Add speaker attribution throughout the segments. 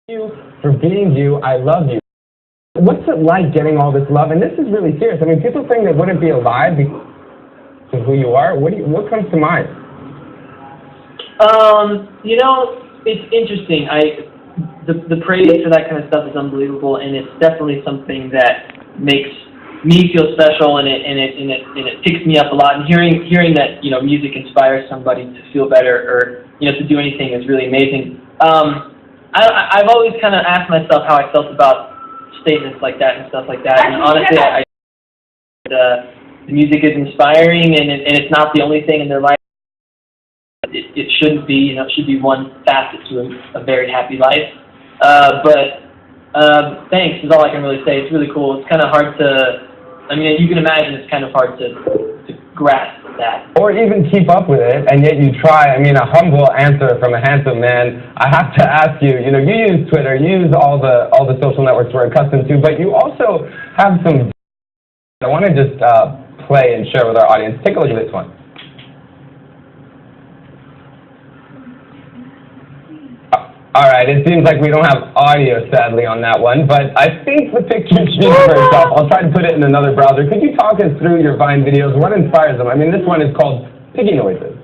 Speaker 1: You for being you. I love you. What's it like getting all this love? And this is really serious. I mean, people think they wouldn't be alive because of who you are. What comes to mind?
Speaker 2: It's interesting. The praise for that kind of stuff is unbelievable, and it's definitely something that makes me feel special, and it picks me up a lot. And hearing that music inspires somebody to feel better or to do anything is really amazing. I've always kind of asked myself how I felt about statements like that and stuff like that. And honestly, the music is inspiring, and it's not the only thing in their life. It shouldn't be, it should be one facet to a very happy life. But thanks is all I can really say. It's really cool. It's kind of hard to, you can imagine it's kind of hard to grasp that.
Speaker 1: Or even keep up with it, and yet you try. A humble answer from a handsome man. I have to ask you, you use Twitter, you use all the social networks we're accustomed to, but you also have some. I want to just play and share with our audience. Take a look at this one. All right, it seems like we don't have audio, sadly, on that one, but I think the picture speaks for itself. I'll try to put it in another browser. Could you talk us through your Vine videos? What inspires them? This one is called Piggy Noises.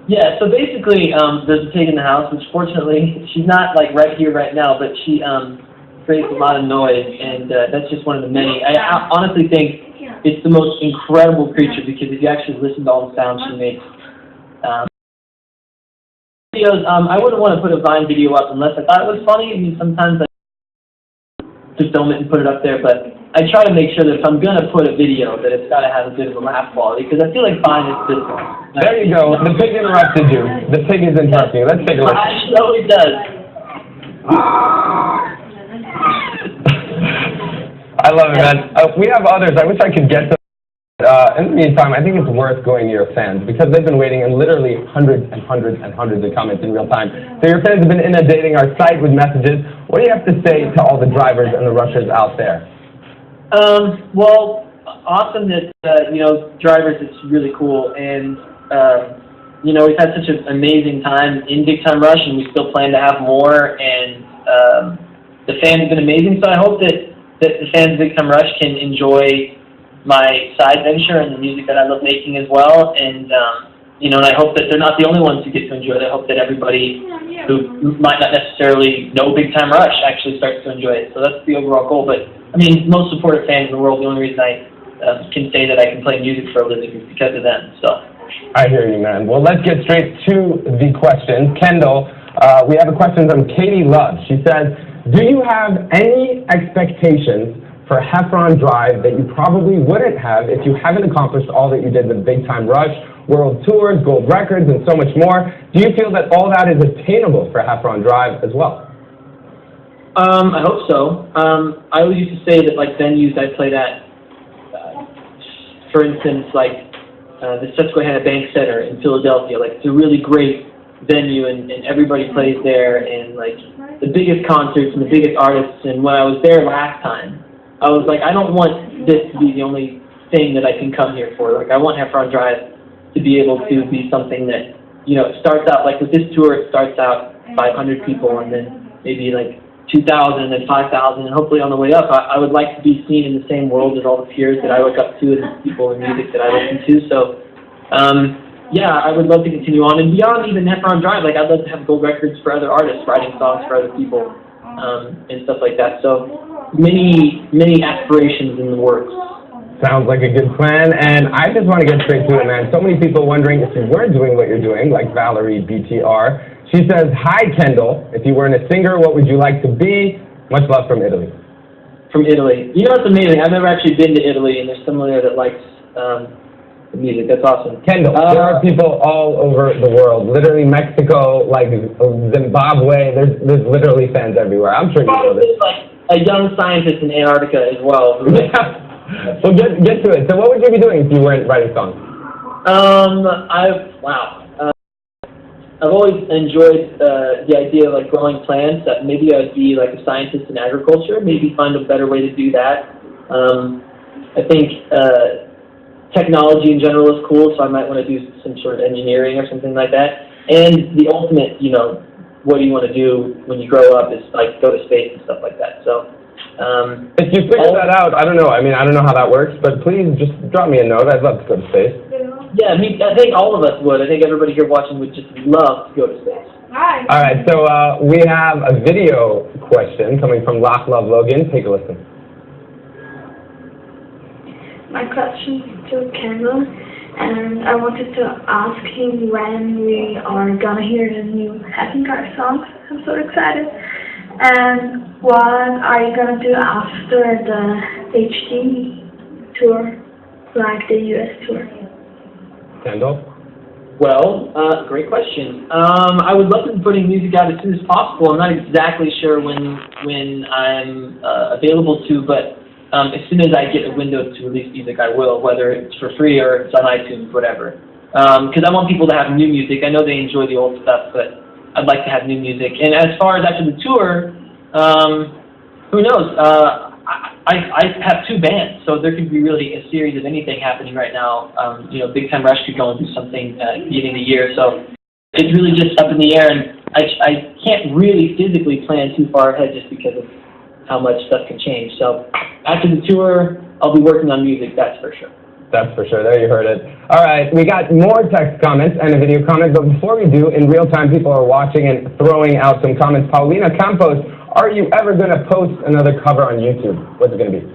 Speaker 2: Yeah, so basically, there's a pig in the house, which fortunately, she's not, right here right now, but she creates a lot of noise, and that's just one of the many. I honestly think it's the most incredible creature, because if you actually listen to all the sounds she makes, videos, I wouldn't want to put a Vine video up unless I thought it was funny. Sometimes I just film it and put it up there, but I try to make sure that if I'm going to put a video, that it's got to have a bit of a laugh quality, because I feel like Vine is this one.
Speaker 1: There you go. The pig interrupted you. The pig is interrupting you. Let's take a look.
Speaker 2: It always does.
Speaker 1: I love it, man. We have others. I wish I could get to. In the meantime, I think it's worth going to your fans, because they've been waiting, and literally hundreds and hundreds and hundreds of comments in real time. So your fans have been inundating our site with messages. What do you have to say to all the drivers and the rushers out there?
Speaker 2: Well, awesome that, drivers, it's really cool. And, we've had such an amazing time in Big Time Rush, and we still plan to have more. And the fans have been amazing. So I hope that the fans of Big Time Rush can enjoy my side venture and the music that I love making as well, and and I hope that they're not the only ones who get to enjoy it. I hope that everybody who might not necessarily know Big Time Rush actually starts to enjoy it. So that's the overall goal. But most supportive fans in the world. The only reason I can say that I can play music for a living is because of them. So
Speaker 1: I hear you, man. Well, let's get straight to the questions. Kendall, we have a question from Katie Love. She says, "Do you have any expectations for Heffron Drive that you probably wouldn't have if you haven't accomplished all that you did with Big Time Rush, World Tours, Gold Records, and so much more? Do you feel that all that is attainable for Heffron Drive as well?"
Speaker 2: I hope so. I always used to say that, venues I played at, for instance, the Susquehanna Bank Center in Philadelphia, it's a really great venue, and everybody plays there, and, the biggest concerts and the biggest artists. And when I was there last time, I was like, I don't want this to be the only thing that I can come here for. I want Heffron Drive to be able to be something that, it starts out, with this tour, it starts out 500 people, and then maybe 2,000 and then 5,000, and hopefully on the way up, I would like to be seen in the same world as all the peers that I look up to and the people in music that I listen to. So, yeah, I would love to continue on. And beyond even Heffron Drive, I'd love to have gold records for other artists, writing songs for other people, and stuff like that. So, many aspirations in the works.
Speaker 1: Sounds like a good plan, and I just want to get straight to it, man. So many people wondering if you were doing what you're doing, like Valerie BTR. She says, "Hi, Kendall. If you weren't a singer, what would you like to be? Much love from Italy."
Speaker 2: From Italy. It's amazing. I've never actually been to Italy, and there's someone there that likes the music. That's awesome.
Speaker 1: Kendall, there are people all over the world, literally Mexico, Zimbabwe. There's literally fans everywhere. I'm sure you know this.
Speaker 2: A young scientist in Antarctica as well.
Speaker 1: Yeah. Well, get to it. So what would you be doing if you weren't writing songs?
Speaker 2: I've always enjoyed the idea of growing plants. That maybe I'd be a scientist in agriculture. Maybe find a better way to do that. I think technology in general is cool, so I might want to do some sort of engineering or something like that. And the ultimate, what do you want to do when you grow up is like go to space and stuff like that. So.
Speaker 1: If you figure that out, I don't know. I mean, I don't know how that works, but please just drop me a note. I'd love to go to space.
Speaker 2: Yeah, I mean, I think all of us would. I think everybody here watching would just love to go to space.
Speaker 3: Hi.
Speaker 1: All right, so we have a video question coming from Lock Love Logan. Take a listen.
Speaker 3: My question is to Kendall, and I wanted to ask him when we are gonna hear the new Happy Car song. I'm so excited. And what are you gonna do after the HD tour, like the US tour?
Speaker 1: Kendall?
Speaker 2: Well, great question. I would love to be putting music out as soon as possible. I'm not exactly sure when I'm available to, but as soon as I get a window to release music, I will, whether it's for free or it's on iTunes, whatever. Because I want people to have new music. I know they enjoy the old stuff, but I'd like to have new music. And as far as after the tour, who knows? I have 2 bands, so there could be really a series of anything happening right now. You know, Big Time Rush could go and do something at the beginning of the year, so it's really just up in the air, and I can't really physically plan too far ahead just because of how much stuff can change. So after the tour, I'll be working on music, that's for sure.
Speaker 1: That's for sure. There, you heard it. All right, we got more text comments and a video comment, but before we do, in real time, people are watching and throwing out some comments. Paulina Campos, are you ever going to post another cover on YouTube? What's it going to be?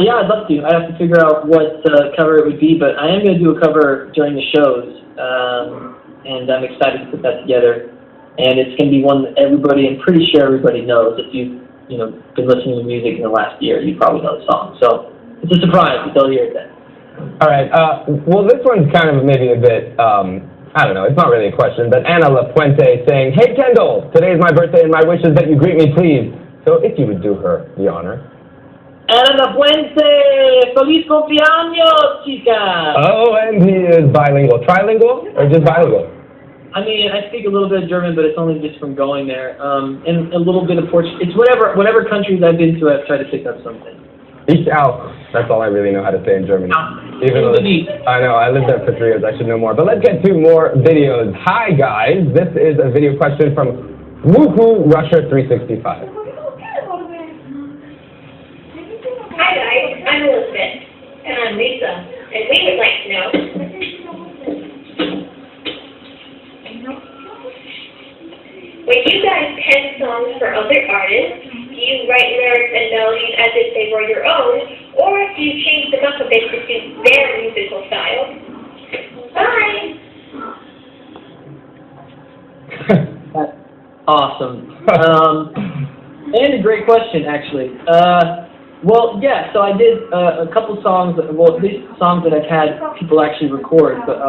Speaker 2: Yeah, I'd love to. I have to figure out what cover it would be, but I am going to do a cover during the shows, and I'm excited to put that together. And it's going to be one that everybody, I'm pretty sure everybody knows. If you've been listening to music in the last year, you probably know the song. So it's a surprise, but they'll hear it then.
Speaker 1: All right. Well, this one's kind of maybe a bit, I don't know, it's not really a question, but Anna LaPuente saying, "Hey, Kendall, today is my birthday and my wish is that you greet me, please." So if you would do her the honor.
Speaker 2: Anna LaPuente, feliz cumpleaños, chica!
Speaker 1: Oh, and he is bilingual. Trilingual or just bilingual?
Speaker 2: I mean, I speak a little bit of German, but it's only just from going there, and a little bit of Portuguese. It's whatever countries I've been to, I've tried to pick up something.
Speaker 1: Ich auch. That's all I really know how to say in German. Even though I know, I lived there for 3 years, I should know more. But let's get to more videos. Hi guys, this is a video question from Woohoo Russia 365.
Speaker 4: Hi guys, I'm Elizabeth. And I'm Lisa. And we would like to know, when you guys pen songs for other artists, do you write lyrics and melodies as if they were your own, or do you change them up a bit to suit their musical style? Bye!
Speaker 2: That's awesome. And a great question, actually. Well, yeah, so I did a couple songs, well, at least songs that I've had people actually record, but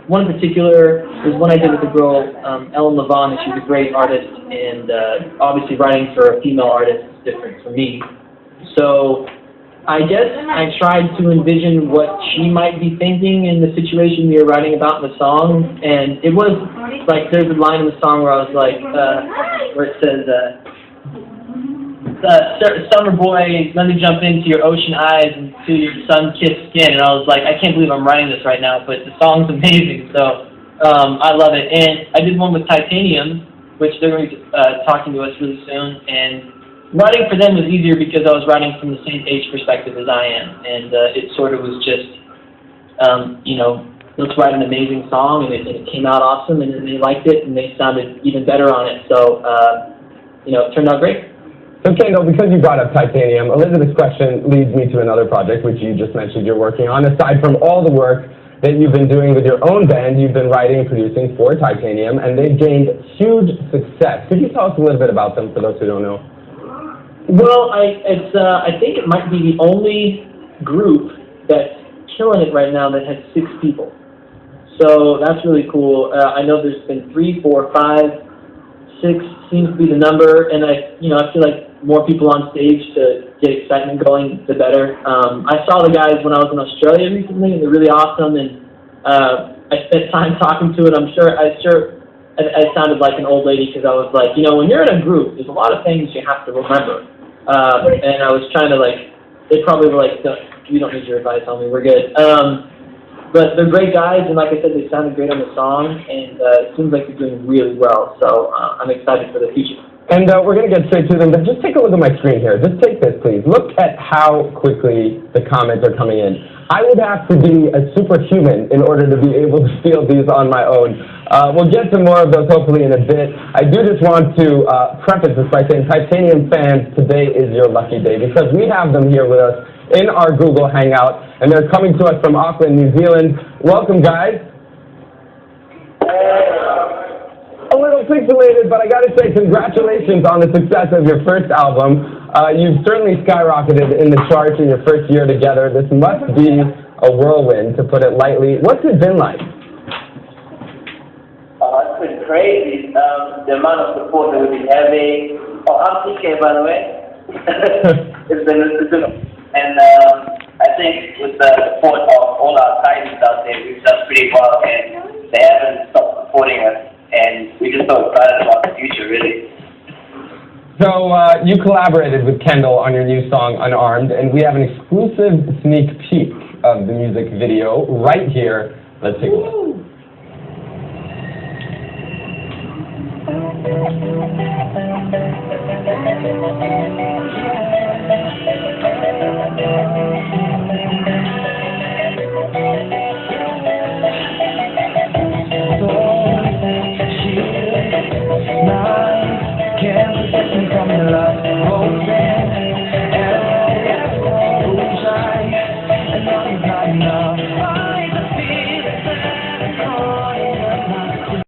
Speaker 2: one in particular was one I did with a girl, Ellen Levon, and she's a great artist, and obviously writing for a female artist is different for me. So I guess I tried to envision what she might be thinking in the situation we were writing about in the song, and it was like, there's a line in the song where I was like, where it says, summer boy, let me jump into your ocean eyes and to your sun-kissed skin. And I was like, I can't believe I'm writing this right now, but the song's amazing, so I love it. And I did one with Titanium, which they're going to be talking to us really soon. And writing for them was easier because I was writing from the same age perspective as I am. And it sort of was just, let's write an amazing song, and it came out awesome, and they liked it, and they sounded even better on it. So, it turned out great.
Speaker 1: So Kendall, because you brought up Titanium, Elizabeth's question leads me to another project, which you just mentioned you're working on. Aside from all the work that you've been doing with your own band, you've been writing and producing for Titanium, and they've gained huge success. Could you tell us a little bit about them, for those who don't know?
Speaker 2: Well, I think it might be the only group that's killing it right now that has 6 people. So that's really cool. I know there's been 3, 4, 5, 6 seems to be the number, and I feel like more people on stage to get excitement going, the better. I saw the guys when I was in Australia recently, and they're really awesome, and I spent time talking to it. I sounded like an old lady because I was like, when you're in a group, there's a lot of things you have to remember. And I was trying to they probably were like, we don't need your advice on me, we're good. But they're great guys, and like I said, they sounded great on the song, and it seems like they're doing really well. So I'm excited for the future.
Speaker 1: And we're going to get straight to them, but just take a look at my screen here. Just take this, please. Look at how quickly the comments are coming in. I would have to be a superhuman in order to be able to field these on my own. We'll get to more of those hopefully in a bit. I do just want to preface this by saying, Titanium fans, today is your lucky day because we have them here with us in our Google Hangout, and they're coming to us from Auckland, New Zealand. Welcome, guys. A little pixelated, but I got to say congratulations on the success of your first album. You've certainly skyrocketed in the charts in your first year together. This must be a whirlwind, to put it lightly. What's it been like?
Speaker 5: It's been crazy. The amount of support that we've been having. Oh, I'm TK, by the way. it's been, and I think with the support of all our Titans out there, we've done pretty well, and they haven't stopped supporting us. And we're just so excited about the future, really.
Speaker 1: So you collaborated with Kendall on your new song, Unarmed, and we have an exclusive sneak peek of the music video right here. Let's take a look.